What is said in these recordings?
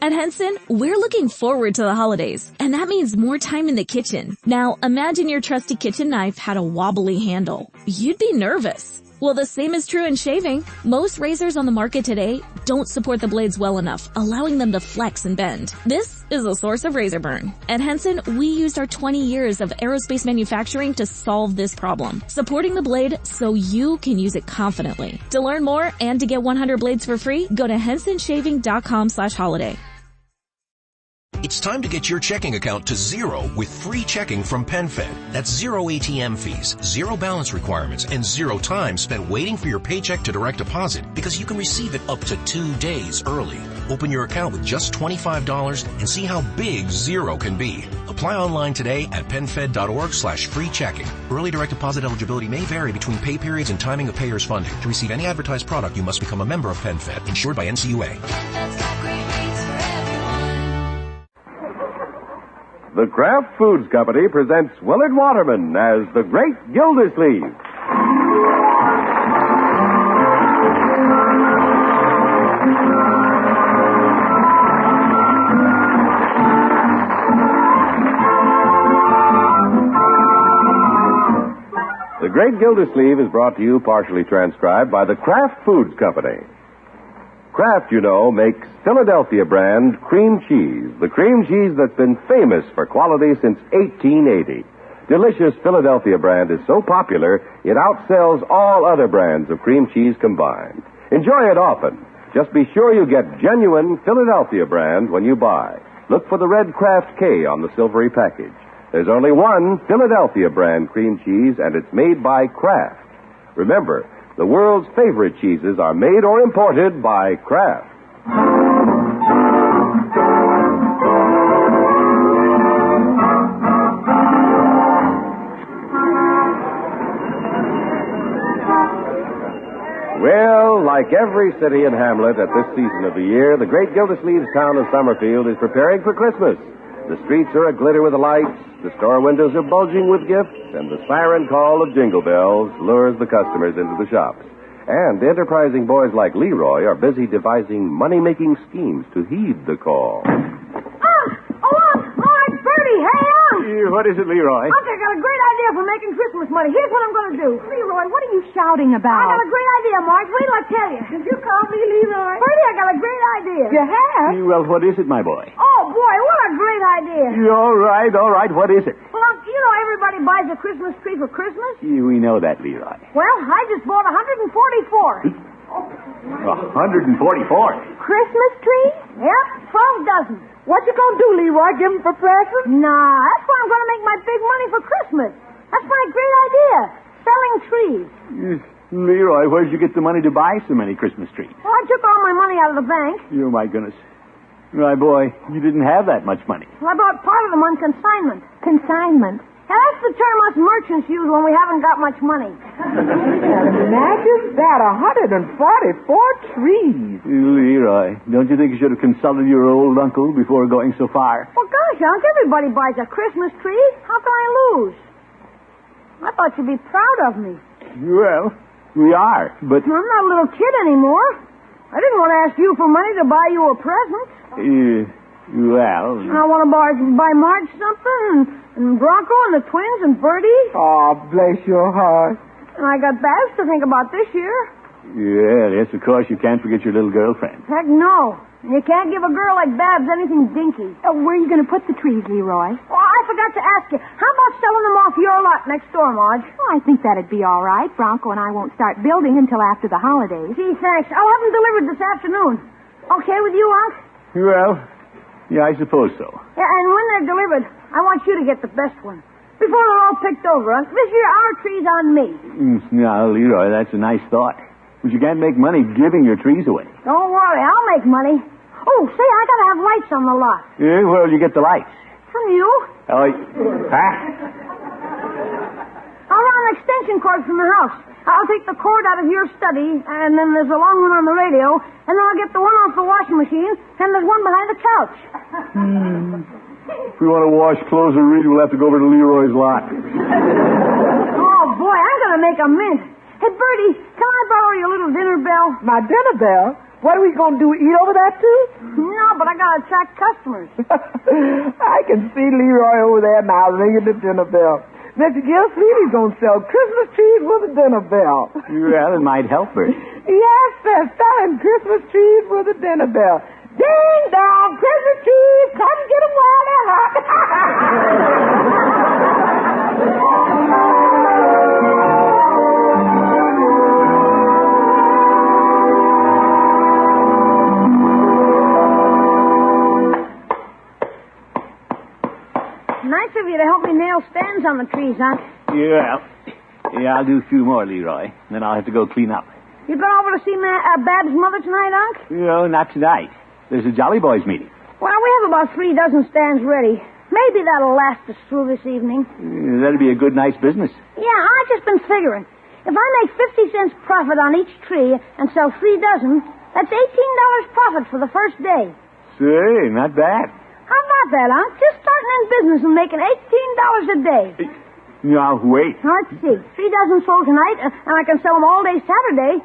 At Henson, we're looking forward to the holidays, and that means more time in the kitchen. Now, imagine your trusty kitchen knife had a wobbly handle. You'd be nervous. Well, the same is true in shaving. Most razors on the market today don't support the blades well enough, allowing them to flex and bend. This is a source of razor burn. At Henson, we used our 20 years of aerospace manufacturing to solve this problem, supporting the blade so you can use it confidently. To learn more and to get 100 blades for free, go to hensonshaving.com/holiday. It's time to get your checking account to zero with free checking from PenFed. That's zero ATM fees, zero balance requirements, and zero time spent waiting for your paycheck to direct deposit because you can receive it up to 2 days early. Open your account with just $25 and see how big zero can be. Apply online today at PenFed.org/free checking. Early direct deposit eligibility may vary between pay periods and timing of payers' funding. To receive any advertised product, you must become a member of PenFed, insured by NCUA. The Kraft Foods Company presents Willard Waterman as the Great Gildersleeve. The Great Gildersleeve is brought to you partially transcribed by the Kraft Foods Company. Kraft, you know, makes Philadelphia brand cream cheese, the cream cheese that's been famous for quality since 1880. Delicious Philadelphia brand is so popular, it outsells all other brands of cream cheese combined. Enjoy it often. Just be sure you get genuine Philadelphia brand when you buy. Look for the red Kraft K on the silvery package. There's only one Philadelphia brand cream cheese, and it's made by Kraft. Remember, the world's favorite cheeses are made or imported by Kraft. Well, like every city and hamlet at this season of the year, the great Gildersleeve's town of Summerfield is preparing for Christmas. The streets are aglitter with lights, the store windows are bulging with gifts, and the siren call of jingle bells lures the customers into the shops. And enterprising boys like Leroy are busy devising money-making schemes to heed the call. It's Bertie. Hey, What is it, Leroy? Unc, I got a great idea for making Christmas money. Here's what I'm going to do. Leroy, what are you shouting about? I got a great idea, Marge. Wait till I tell you. Did you call me Leroy? Bertie, I got a great idea. You have? Well, what is it, my boy? Oh, boy, what a great idea. All right. What is it? Well, Unc, you know everybody buys a Christmas tree for Christmas? We know that, Leroy. Well, I just bought 144. 144? Christmas trees? Yep, 12 dozen. What you gonna do, Leroy? Give them for presents? Nah, that's why I'm going to make my big money for Christmas. That's my great idea. Selling trees. Leroy, where'd you get the money to buy so many Christmas trees? Well, I took all my money out of the bank. Oh, my goodness. My boy, you didn't have that much money. Well, I bought part of them on consignment. Consignment? Yeah, that's the term us merchants use when we haven't got much money. Imagine that, 144 trees. Leroy, don't you think you should have consulted your old uncle before going so far? Well, gosh, Unc, everybody buys a Christmas tree. How can I lose? I thought you'd be proud of me. Well, we are, but... I'm not a little kid anymore. I didn't want to ask you for money to buy you a present. Well... I want to buy Marge something, and Bronco and the twins and Bertie. Oh, bless your heart. And I got Babs to think about this year. Yeah, yes, of course, you can't forget your little girlfriend. Heck no. And you can't give a girl like Babs anything dinky. Where are you going to put the trees, Leroy? Oh, I forgot to ask you. How about selling them off your lot next door, Marge? Oh, I think that'd be all right. Bronco and I won't start building until after the holidays. Gee, thanks. I'll have them delivered this afternoon. Okay with you, Unc? Well, yeah, I suppose so. Yeah, and when they're delivered, I want you to get the best one. Before they're all picked over, Unc. This year, our tree's on me. Now, Leroy, that's a nice thought. But you can't make money giving your trees away. Don't worry, I'll make money. Oh, say, I gotta have lights on the lot. Yeah, where'll you get the lights? From you. Oh, huh? I'll run an extension cord from the house. I'll take the cord out of your study, and then there's a long one on the radio, and then I'll get the one off the washing machine, and there's one behind the couch. If we want to wash clothes or read, we'll have to go over to Leroy's lot. Oh, boy, I'm gonna make a mint. Hey, Bertie, can I borrow your little dinner bell? My dinner bell? What are we going to do, eat over that, too? No, but I got to attract customers. I can see Leroy over there now ringing the dinner bell. Mr. Gildersleeve, he's going to sell Christmas trees with a dinner bell. Well, it might help her. Yes, sir, selling Christmas trees with a dinner bell. Ding dong, Christmas trees, come get them while they're hot. Nice of you to help me nail stands on the trees, huh? Yeah, I'll do a few more, Leroy. Then I'll have to go clean up. You been over to see Bab's mother tonight, Unc? No, not tonight. There's a Jolly Boys meeting. Well, we have about 3 dozen stands ready. Maybe that'll last us through this evening. That'd be a good, nice business. Yeah, I've just been figuring. If I make 50 cents profit on each tree and sell 3 dozen, that's $18 profit for the first day. Say, not bad. How about that, Unc? Just starting in business and making $18 a day. Now, wait. Let's see. 3 dozen sold tonight, and I can sell them all day Saturday.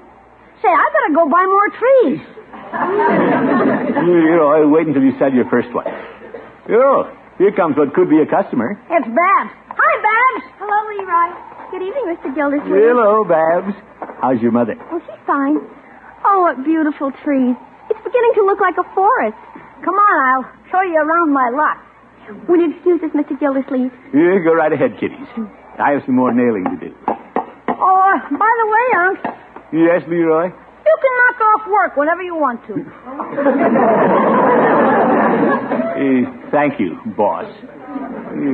Say, I better go buy more trees. Leroy, wait until you sell your first one. Oh, here comes what could be a customer. It's Babs. Hi, Babs. Hello, Leroy. Good evening, Mr. Gildersleeve. Hello, Babs. How's your mother? Oh, she's fine. Oh, what beautiful trees. It's beginning to look like a forest. Come on, I'll show you around my lot. Will you excuse us, Mr. Gildersleeve? Yeah, go right ahead, kiddies. I have some more nailing to do. Oh, by the way, Unc. Yes, Leroy? You can knock off work whenever you want to. Thank you, boss.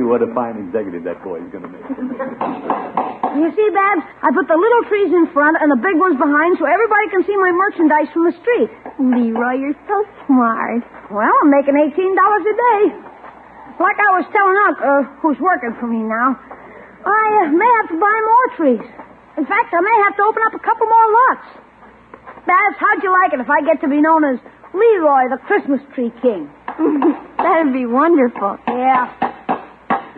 What a fine executive that boy is going to make. You see, Babs, I put the little trees in front and the big ones behind so everybody can see my merchandise from the street. Leroy, you're so smart. Well, I'm making $18 a day. Like I was telling Unc, who's working for me now, I may have to buy more trees. In fact, I may have to open up a couple more lots. Babs, how'd you like it if I get to be known as Leroy, the Christmas Tree King? That'd be wonderful. Yeah.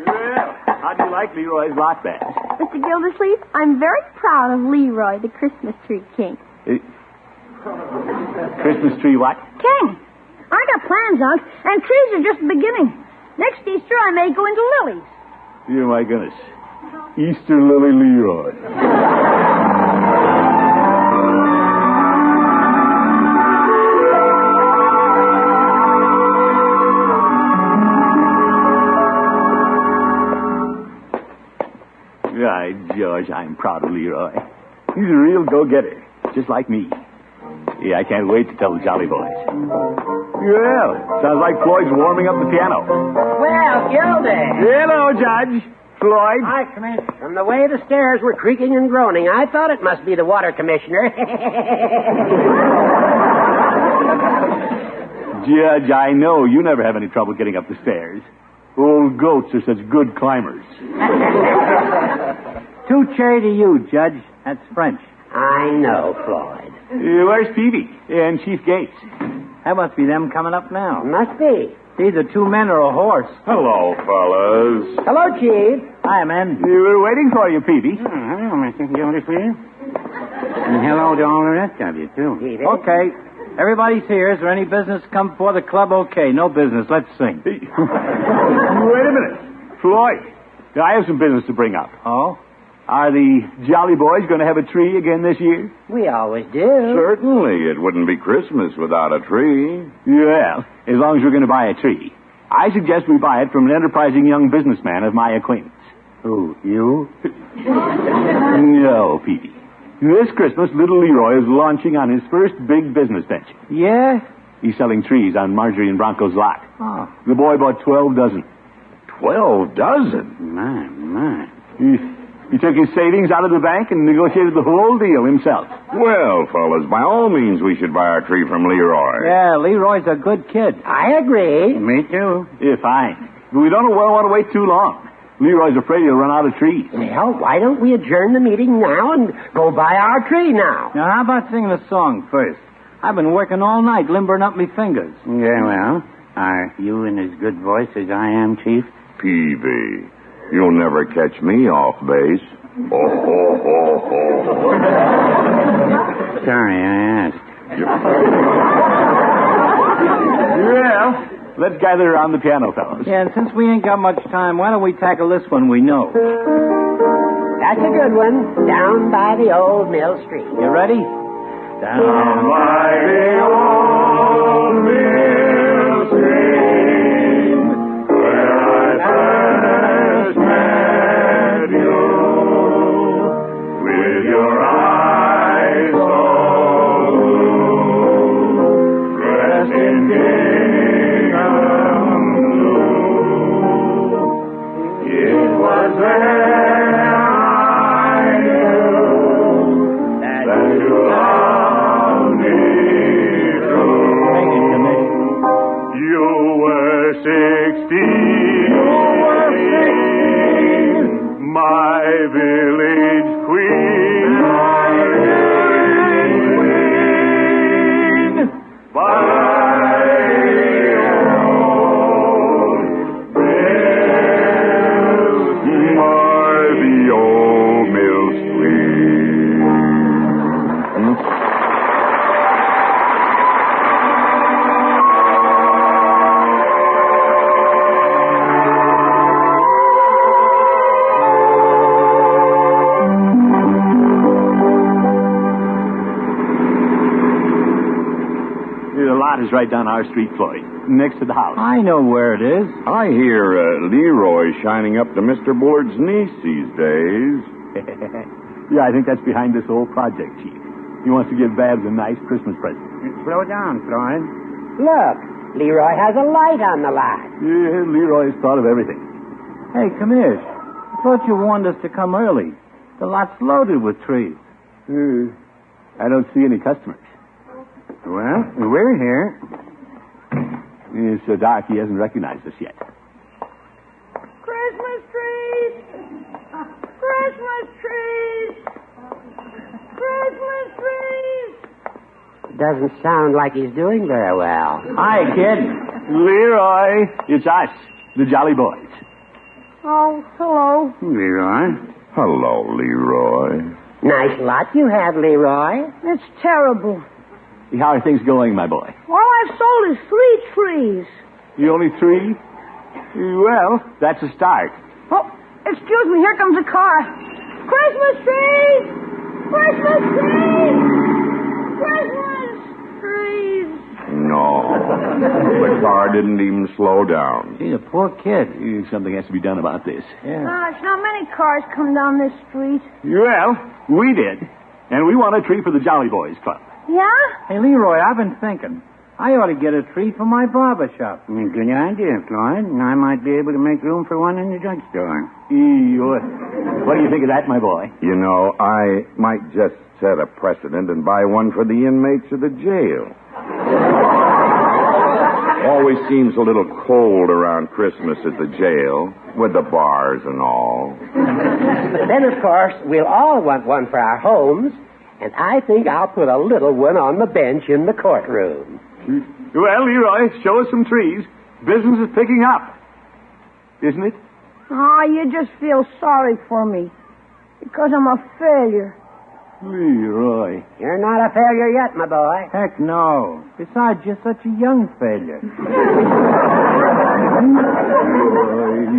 Well, how'd you like Leroy's lot, Babs? Mr. Gildersleeve, I'm very proud of Leroy, the Christmas Tree King. Christmas tree what? King. I got plans, Unc, and trees are just the beginning. Next Easter, I may go into lilies. Oh, my goodness. Easter Lily Leroy. Right, George, I'm proud of Leroy. He's a real go-getter, just like me. Yeah, I can't wait to tell the Jolly Boys. Well, sounds like Floyd's warming up the piano. Well, Gildy. Hello, Judge. Floyd. Hi, Commissioner. From the way the stairs were creaking and groaning, I thought it must be the water commissioner. Judge, I know you never have any trouble getting up the stairs. Old goats are such good climbers. Two cherry to you, Judge. That's French. I know, Floyd. Where's Peavy and Chief Gates? That must be them coming up now. Must be. It's either 2 men or a horse. Hello, fellas. Hello, Chief. Hi, men. We were waiting for you, Peavy. Hello, Mr. Gildersleeve. And hello to all the rest of you, too. Okay. Everybody's here. Is there any business come before the club? Okay. No business. Let's sing. Wait a minute. Floyd, I have some business to bring up. Oh? Are the Jolly Boys going to have a tree again this year? We always do. Certainly. It wouldn't be Christmas without a tree. Well, as long as we're going to buy a tree, I suggest we buy it from an enterprising young businessman of my acquaintance. Who, you? No, Petey. This Christmas, little Leroy is launching on his first big business venture. Yeah? He's selling trees on Marjorie and Bronco's lot. Oh. The boy bought 12 dozen. 12 dozen? My. He took his savings out of the bank and negotiated the whole deal himself. Well, fellas, by all means, we should buy our tree from Leroy. Yeah, Leroy's a good kid. I agree. Me too. Yeah, fine. But we don't want to wait too long. Leroy's afraid he'll run out of trees. Well, why don't we adjourn the meeting now and go buy our tree now? Now, how about singing a song first? I've been working all night, limbering up my fingers. Yeah, well, are you in as good voice as I am, Chief? Peavy, you'll never catch me off base. Sorry, I asked. Well, let's gather around the piano, fellows. Yeah, and since we ain't got much time, why don't we tackle this one we know? That's a good one. Down by the old mill street. You ready? Down by the old mill stream, where I first met you, with your eyes so blue, dressed in gingham blue. It was there I knew that you loved me true. You were 16, my village queen, by the old mill stream. The lot is right down our street, Floyd, next to the house. I know where it is. I hear Leroy shining up to Mr. Bullard's niece these days. Yeah, I think that's behind this whole project, Chief. He wants to give Babs a nice Christmas present. Slow down, Floyd. Look, Leroy has a light on the lot. Yeah, Leroy's thought of everything. Hey, Commish, I thought you warned us to come early. The lot's loaded with trees. I don't see any customers. Well, we're here. It's so dark he hasn't recognized us yet. Christmas trees! Christmas trees! Christmas trees! Doesn't sound like he's doing very well. Hi, kid. Leroy. It's us, the Jolly Boys. Oh, hello. Leroy. Hello, Leroy. Nice lot you have, Leroy. It's terrible. How are things going, my boy? All I've sold is 3 trees. You only 3? Well, that's a start. Oh, excuse me, here comes a car. Christmas trees! Christmas trees! Christmas trees! No. The car didn't even slow down. Gee, the poor kid. Something has to be done about this. Yeah. Gosh, not many cars come down this street. Well, we did. And we want a tree for the Jolly Boys Club. Yeah? Hey, Leroy, I've been thinking. I ought to get a tree for my barber shop. Good idea, Floyd. And I might be able to make room for one in the drugstore. What do you think of that, my boy? You know, I might just set a precedent and buy one for the inmates of the jail. Always seems a little cold around Christmas at the jail, with the bars and all. Then, of course, we'll all want one for our homes, and I think I'll put a little one on the bench in the courtroom. Well, Leroy, show us some trees. Business is picking up. Isn't it? Oh, you just feel sorry for me. Because I'm a failure. Leroy. You're not a failure yet, my boy. Heck no. Besides, you're such a young failure.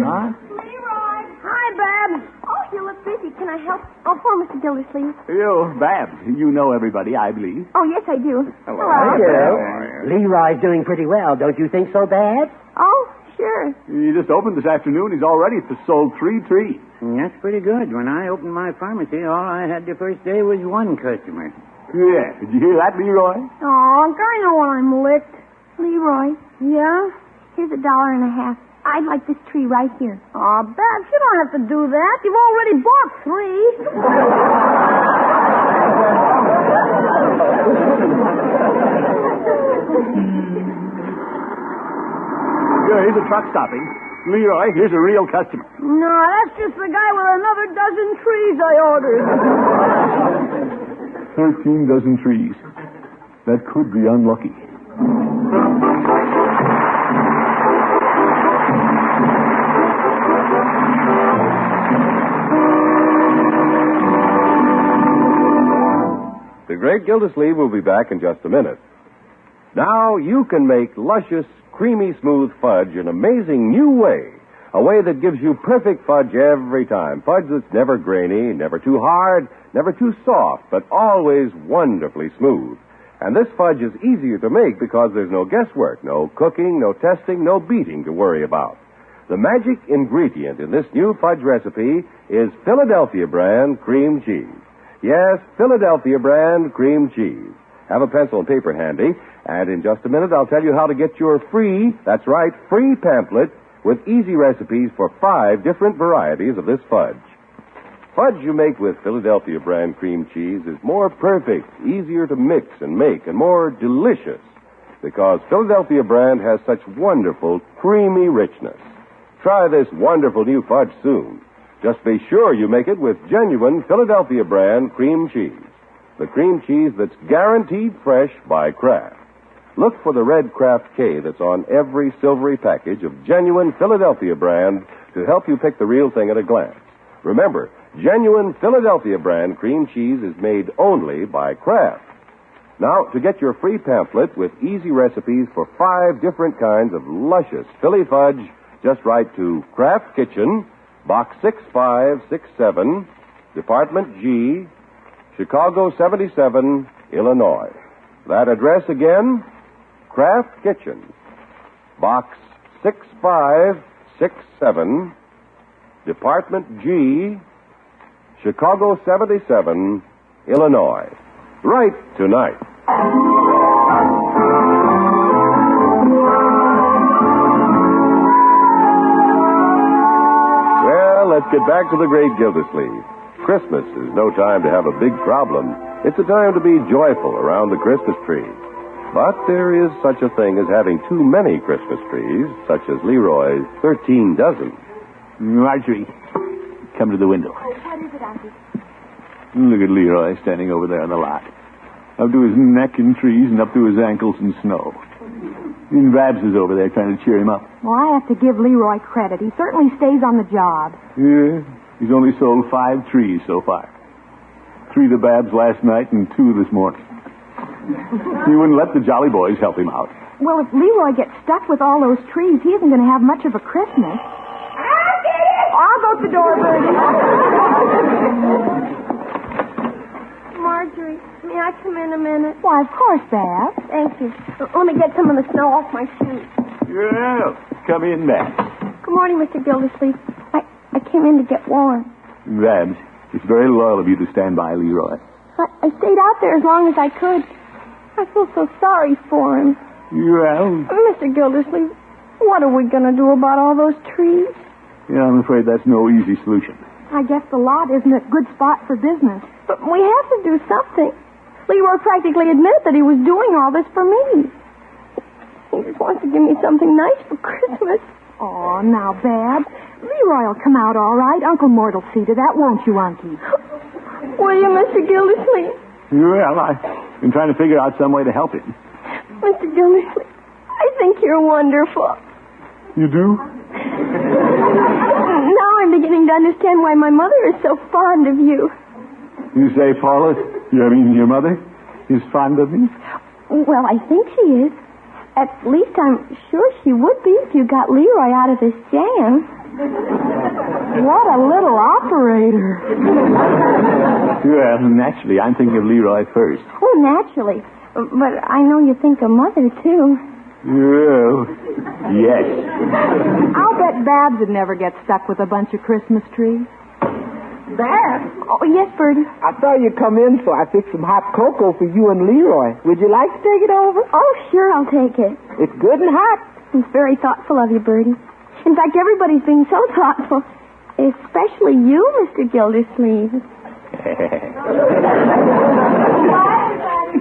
Huh? Leroy! Hi, Babs. Oh, you look busy. Can I help? Oh, poor Mr. Gildersleeve. You, Babs, you know everybody, I believe. Oh, yes, I do. I do. Leroy's doing pretty well. Don't you think so, Dad? Oh, sure. He just opened this afternoon. He's already sold 3 trees. That's pretty good. When I opened my pharmacy, all I had the first day was 1 customer. Yeah. Did you hear that, Leroy? Oh, Unc, I know when I'm licked. Leroy, Yeah? here's $1.50. I'd like this tree right here. Oh, Babs, you don't have to do that. You've already bought 3. Here's a truck stopping. Leroy, here's a real customer. No, that's just the guy with another dozen trees I ordered. 13 dozen trees. That could be unlucky. The great great Gildersleeve will be back in just a minute. Now you can make luscious, creamy, smooth fudge an amazing new way. A way that gives you perfect fudge every time. Fudge that's never grainy, never too hard, never too soft, but always wonderfully smooth. And this fudge is easier to make because there's no guesswork, no cooking, no testing, no beating to worry about. The magic ingredient in this new fudge recipe is Philadelphia brand cream cheese. Yes, Philadelphia brand cream cheese. Have a pencil and paper handy, and in just a minute I'll tell you how to get your free, that's right, free pamphlet with easy recipes for 5 different varieties of this fudge. Fudge you make with Philadelphia brand cream cheese is more perfect, easier to mix and make, and more delicious because Philadelphia brand has such wonderful, creamy richness. Try this wonderful new fudge soon. Just be sure you make it with genuine Philadelphia brand cream cheese. The cream cheese that's guaranteed fresh by Kraft. Look for the red Kraft K that's on every silvery package of genuine Philadelphia brand to help you pick the real thing at a glance. Remember, genuine Philadelphia brand cream cheese is made only by Kraft. Now, to get your free pamphlet with easy recipes for 5 different kinds of luscious Philly fudge, just write to Kraft Kitchen, Box 6567, Department G, Chicago 77, Illinois. That address again, Kraft Kitchen, Box 6567, Department G, Chicago 77, Illinois. Write tonight. Well, let's get back to the great Gildersleeve. Christmas is no time to have a big problem. It's a time to be joyful around the Christmas tree. But there is such a thing as having too many Christmas trees, such as Leroy's 13 dozen. Marjorie, come to the window. Oh, what is it, Auntie? Look at Leroy standing over there on the lot. Up to his neck in trees and up to his ankles in snow. And Babs is over there trying to cheer him up. Well, I have to give Leroy credit. He certainly stays on the job. Yeah, he's only sold 5 trees so far. 3 to Babs last night and 2 this morning. He wouldn't let the Jolly Boys help him out. Well, if Leroy gets stuck with all those trees, he isn't going to have much of a Christmas. I'll go to the door, Bertie. Marjorie, may I come in a minute? Why, of course, Babs. Thank you. Let me get some of the snow off my shoes. Yeah, come in, Babs. Good morning, Mr. Gildersleeve. I came in to get warm. Babs, it's very loyal of you to stand by Leroy. I stayed out there as long as I could. I feel so sorry for him. Well... Mr. Gildersleeve, what are we going to do about all those trees? Yeah, I'm afraid that's no easy solution. I guess the lot isn't a good spot for business. But we have to do something. Leroy practically admitted that he was doing all this for me. He just wants to give me something nice for Christmas. Oh, now, Babs, Leroy will come out all right. Uncle Mort will see to that, won't you, Unky? Will you, Mr. Gildersleeve? Well, I've been trying to figure out some way to help him. Mr. Gildersleeve, I think you're wonderful. You do? Now I'm beginning to understand why my mother is so fond of you. You say, Paula, your mother is fond of me? Well, I think she is. At least I'm sure she would be if you got Leroy out of this jam. What a little operator. Well, naturally, I'm thinking of Leroy first. Oh, naturally. But I know you think of Mother, too. Well, yes. I'll bet Babs would never get stuck with a bunch of Christmas trees. Babs? Oh, yes, Bertie. I saw you come in, so I fixed some hot cocoa for you and Leroy. Would you like to take it over? Oh, sure, I'll take it. It's good and hot. It's very thoughtful of you, Bertie. In fact, everybody's being so thoughtful. Especially you, Mr. Gildersleeve.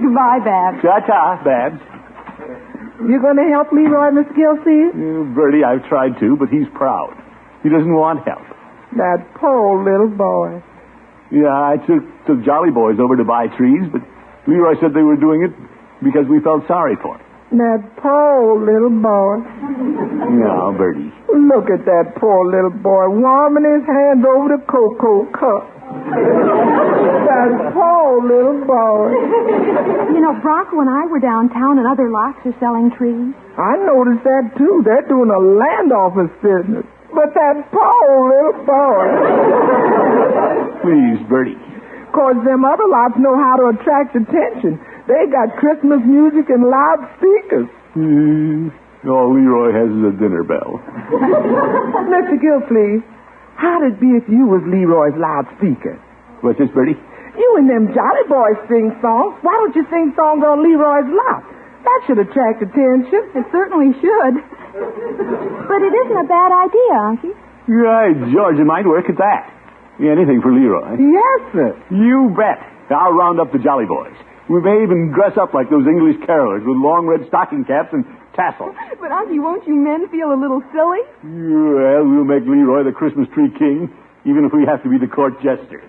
Goodbye, Babs. Ta-ta, Babs. You going to help Leroy, Miss Gildersleeve? Bertie, I've tried to, but he's proud. He doesn't want help. That poor little boy. Yeah, I took Jolly Boys over to buy trees, but Leroy said they were doing it because we felt sorry for him. That poor little boy. Now, Bertie. Look at that poor little boy warming his hands over the cocoa cup. That poor little boy. You know, Bronco and I were downtown and other lots are selling trees. I noticed that, too. They're doing a land office business. But that poor little boy. Please, Bertie. Of course, them other lots know how to attract attention. They got Christmas music and loudspeakers. All Leroy has is a dinner bell. Mr. Gildersleeve, how'd it be if you was Leroy's loudspeaker? What's this, Bertie? You and them Jolly Boys sing songs. Why don't you sing songs on Leroy's lot? That should attract attention. It certainly should. But it isn't a bad idea, Unky. Right, George, it might work at that. Anything for Leroy. Yes, sir. You bet. I'll round up the Jolly Boys. We may even dress up like those English carolers with long red stocking caps and tassels. But, Unky, won't you men feel a little silly? Well, we'll make Leroy the Christmas tree king, even if we have to be the court jester.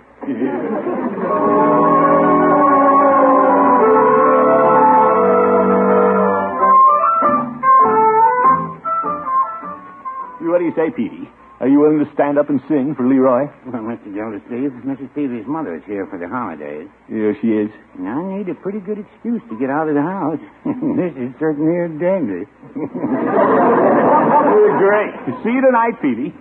What do you say, Petey? Are you willing to stand up and sing for Leroy? Well, Mr. Gildersleeve, Mrs. Peavy's mother is here for the holidays. Yeah, she is. And I need a pretty good excuse to get out of the house. This is certainly a danger. Great. See you tonight, Petey.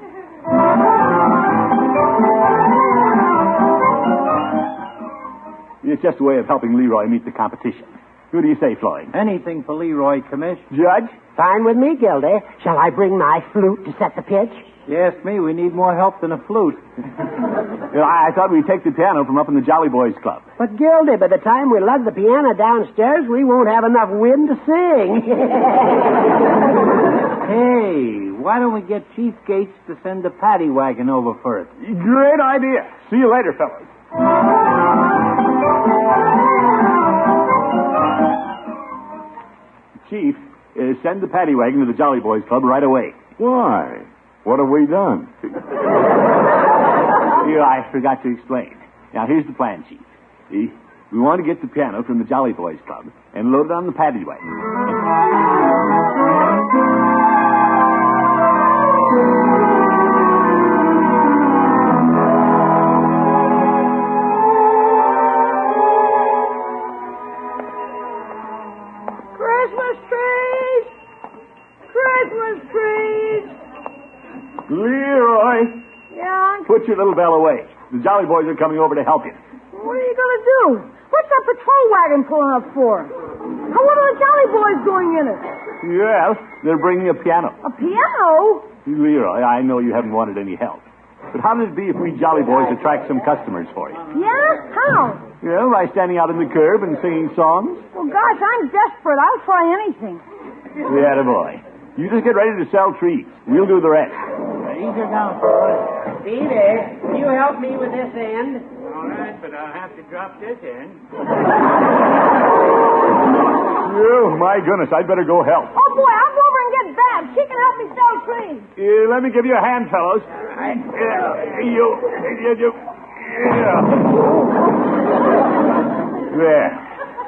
It's just a way of helping Leroy meet the competition. Who do you say, Floyd? Anything for Leroy, Commish. Judge? Fine with me, Gildy. Shall I bring my flute to set the pitch? Yes, me. We need more help than a flute. I thought we'd take the piano from up in the Jolly Boys Club. But, Gildy, by the time we lug the piano downstairs, we won't have enough wind to sing. Hey, why don't we get Chief Gates to send a paddy wagon over first? Great idea. See you later, fellas. Chief, send the paddy wagon to the Jolly Boys Club right away. Why? What have we done? Yeah, I forgot to explain. Now, here's the plan, Chief. See, we want to get the piano from the Jolly Boys Club and load it on the paddy wagon. Christmas trees! Christmas trees! Leroy! Yeah? Put your little bell away. The Jolly Boys are coming over to help you. What are you going to do? What's that patrol wagon pulling up for? And what are the Jolly Boys doing in it? Well, they're bringing a piano. A piano? Leroy, I know you haven't wanted any help. But how would it be if we Jolly Boys attract some customers for you? Yeah? How? Well, by standing out on the curb and singing songs. Well, gosh, I'm desperate. I'll try anything. Yeah, boy. You just get ready to sell trees. We'll do the rest. These are down for us. Stevie, can you help me with this end? All right, but I'll have to drop this in. Oh, my goodness, I'd better go help. Oh, boy, I'll go over and get Babs. She can help me sell trees. Let me give you a hand, fellows. There.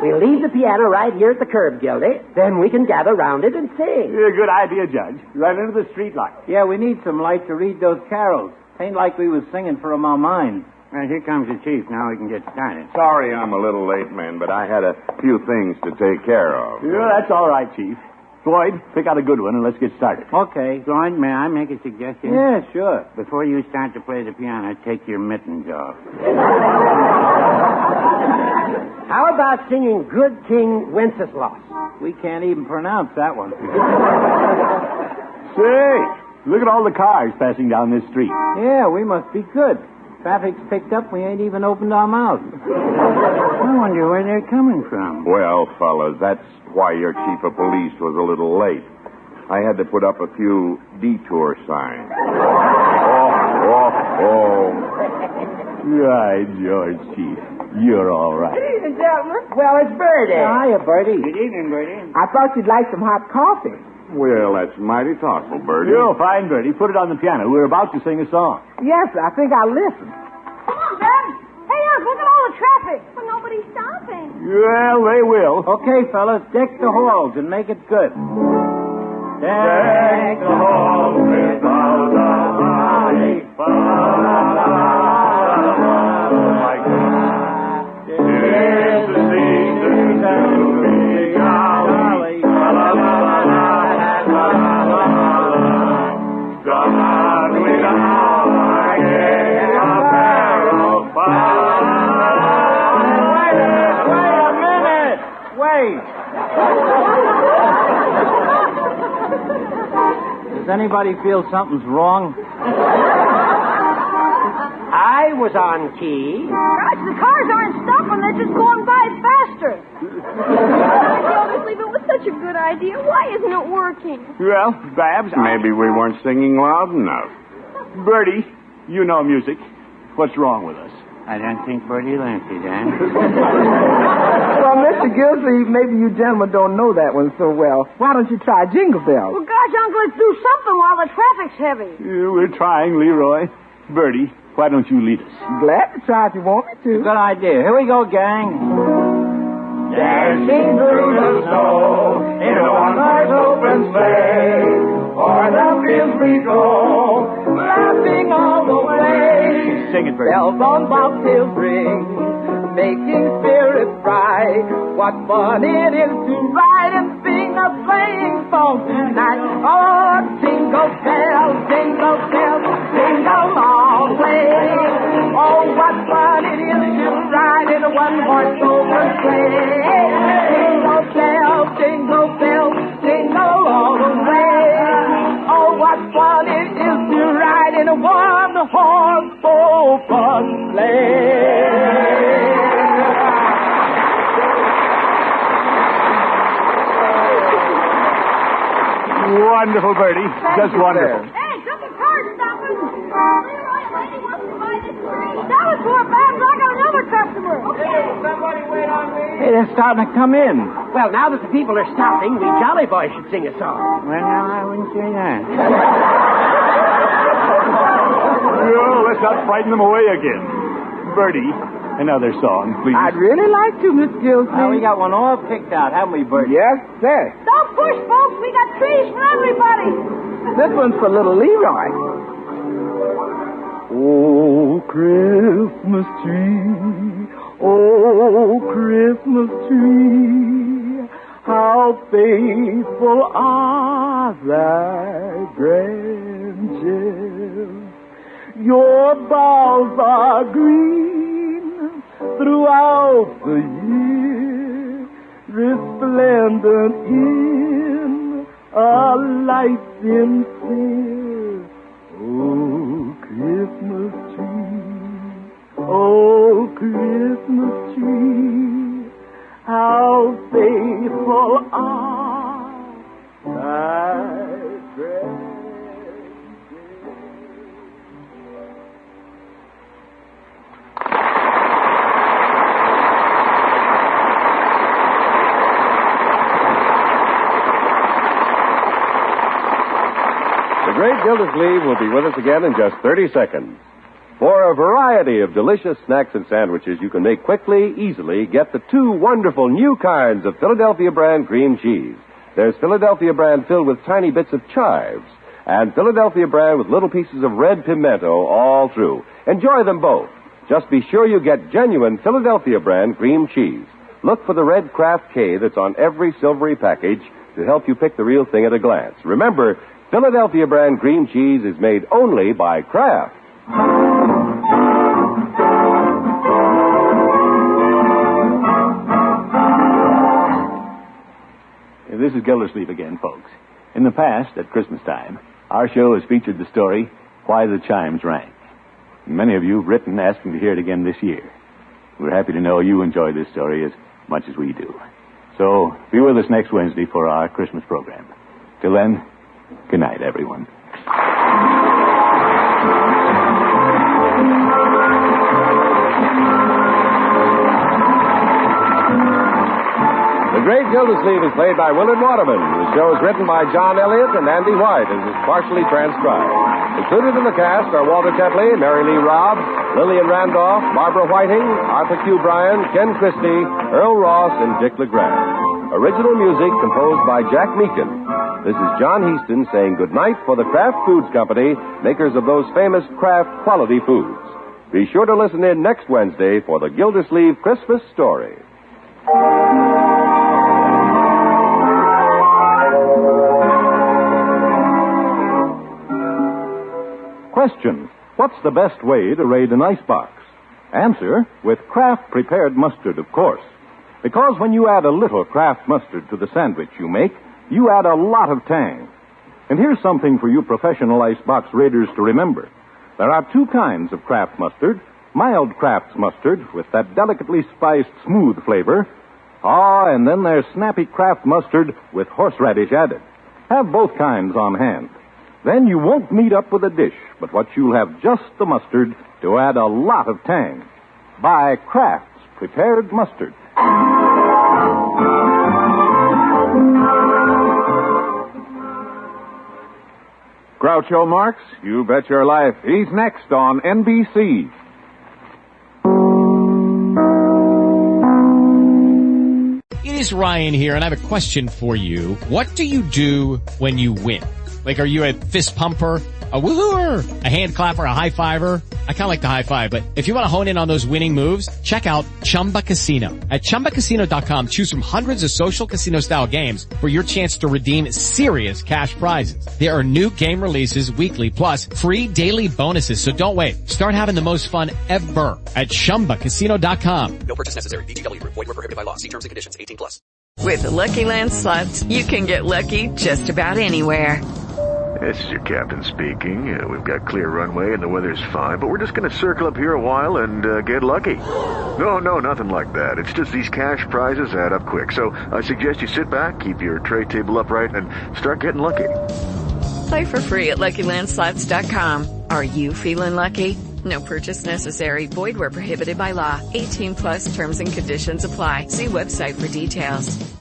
We'll leave the piano right here at the curb, Gildy. Then we can gather round it and sing. Good idea, Judge. Right into the street light. Yeah, we need some light to read those carols. Ain't like we was singing for 'em on mine. Well, here comes the chief. Now we can get started. Sorry I'm a little late, man, but I had a few things to take care of. Yeah, that's all right, Chief. Floyd, pick out a good one and let's get started. Okay. Floyd, may I make a suggestion? Yeah, sure. Before you start to play the piano, take your mittens off. How about singing Good King Wenceslas? We can't even pronounce that one. Say, look at all the cars passing down this street. Yeah, we must be good. Traffic's picked up. We ain't even opened our mouths. I wonder where they're coming from. Well, fellas, that's why your chief of police was a little late. I had to put up a few detour signs. Oh. Right, George, Chief. You're all right. Good evening, gentlemen. Well, it's Bertie. Hiya, Bertie. Good evening, Bertie. I thought you'd like some hot coffee. Well, that's mighty thoughtful, Bertie. You're fine, Bertie. Put it on the piano. We're about to sing a song. Yes, I think I'll listen. Come on, Babs. Hey, look at all the traffic. But nobody's stopping. Well, they will. Okay, fellas, deck the halls and make it good. Deck the halls with boughs of holly. Does anybody feel something's wrong? I was on key. Gosh, the cars aren't stopping. They're just going by faster. Gildersleeve, it was such a good idea. Why isn't it working? Well, Babs, Maybe we weren't singing loud enough. Bertie, you know music. What's wrong with us? I don't think Bertie learned it, Dan. Well, Mr. Gildersleeve, maybe you gentlemen don't know that one so well. Why don't you try Jingle Bells? Well, gosh, Uncle, let's do something while the traffic's heavy. We're trying, Leroy. Bertie, why don't you lead us? Glad to try if you want me to. Good idea. Here we go, gang. Dashing through the snow in a one-horse open sleigh. O'er the fields we go, laughing all the way. Sing it, Bertie. Bells on bobtails ring, making spirits bright. What fun it is to ride and sing a sleighing song tonight. Oh, jingle bells, jingle all the way. Oh, what fun it is to ride in a one-horse open sleigh. Jingle bells, jingle all the way. Oh, what fun it is to ride in a one-horse open sleigh. Wonderful, Bertie. Just wonderful. Hey, look at cars stopping. Leroy, a lady wants to buy this tree. That was for Babs. I got another customer. Okay. Somebody wait on me. Hey, they're starting to come in. Well, now that the people are stopping, we Jolly Boys should sing a song. Well, now, I wouldn't say that. Oh, let's not frighten them away again. Bertie, another song, please. I'd really like to, Miss Gildersleeve. We got one all picked out, haven't we, Bertie? Yes, sir. Don't push, folks. We got trees for everybody. This one's for little Leroy. Oh, Christmas tree, oh, Christmas tree, how faithful are thy branches. Your boughs are green throughout the year, resplendent in a light sincere. Oh, Christmas tree, how faithful are thy branches. The great Gildersleeve will be with us again in just 30 seconds. For a variety of delicious snacks and sandwiches you can make quickly, easily, get the two wonderful new kinds of Philadelphia brand cream cheese. There's Philadelphia brand filled with tiny bits of chives, and Philadelphia brand with little pieces of red pimento all through. Enjoy them both. Just be sure you get genuine Philadelphia brand cream cheese. Look for the red Kraft K that's on every silvery package to help you pick the real thing at a glance. Remember, Philadelphia brand cream cheese is made only by Kraft. This is Gildersleeve again, folks. In the past, at Christmas time, our show has featured the story, Why the Chimes Rang. Many of you have written asking to hear it again this year. We're happy to know you enjoy this story as much as we do. So, be with us next Wednesday for our Christmas program. Till then, good night, everyone. The Great Gildersleeve is played by Willard Waterman. The show is written by John Elliott and Andy White and is partially transcribed. Included in the cast are Walter Tetley, Mary Lee Robb, Lillian Randolph, Barbara Whiting, Arthur Q. Bryan, Ken Christie, Earl Ross, and Dick LeGrand. Original music composed by Jack Meakin. This is John Heaston saying goodnight for the Kraft Foods Company, makers of those famous Kraft quality foods. Be sure to listen in next Wednesday for the Gildersleeve Christmas Story. Question: what's the best way to raid an icebox? Answer: with Kraft prepared mustard, of course. Because when you add a little Kraft mustard to the sandwich you make, you add a lot of tang. And here's something for you professional icebox raiders to remember. There are two kinds of Kraft mustard. Mild Kraft mustard with that delicately spiced, smooth flavor. And then there's snappy Kraft mustard with horseradish added. Have both kinds on hand. Then you won't meet up with a dish, but what you'll have just the mustard to add a lot of tang. Buy Kraft's Prepared Mustard. Groucho Marx, you bet your life. He's next on NBC. It is Ryan here, and I have a question for you. What do you do when you win? Like, are you a fist pumper, a woohooer, a hand clapper, a high fiver? I kind of like the high five, but if you want to hone in on those winning moves, check out Chumba Casino. At ChumbaCasino.com, choose from hundreds of social casino-style games for your chance to redeem serious cash prizes. There are new game releases weekly, plus free daily bonuses, so don't wait. Start having the most fun ever at ChumbaCasino.com. No purchase necessary. VGW. Void where prohibited by law. See terms and conditions. 18+. With the Lucky Land Slots, you can get lucky just about anywhere. This is your captain speaking. We've got clear runway and the weather's fine, but we're just going to circle up here a while and get lucky. No, nothing like that. It's just these cash prizes add up quick. So I suggest you sit back, keep your tray table upright, and start getting lucky. Play for free at LuckyLandSlots.com. Are you feeling lucky? No purchase necessary. Void where prohibited by law. 18+ terms and conditions apply. See website for details.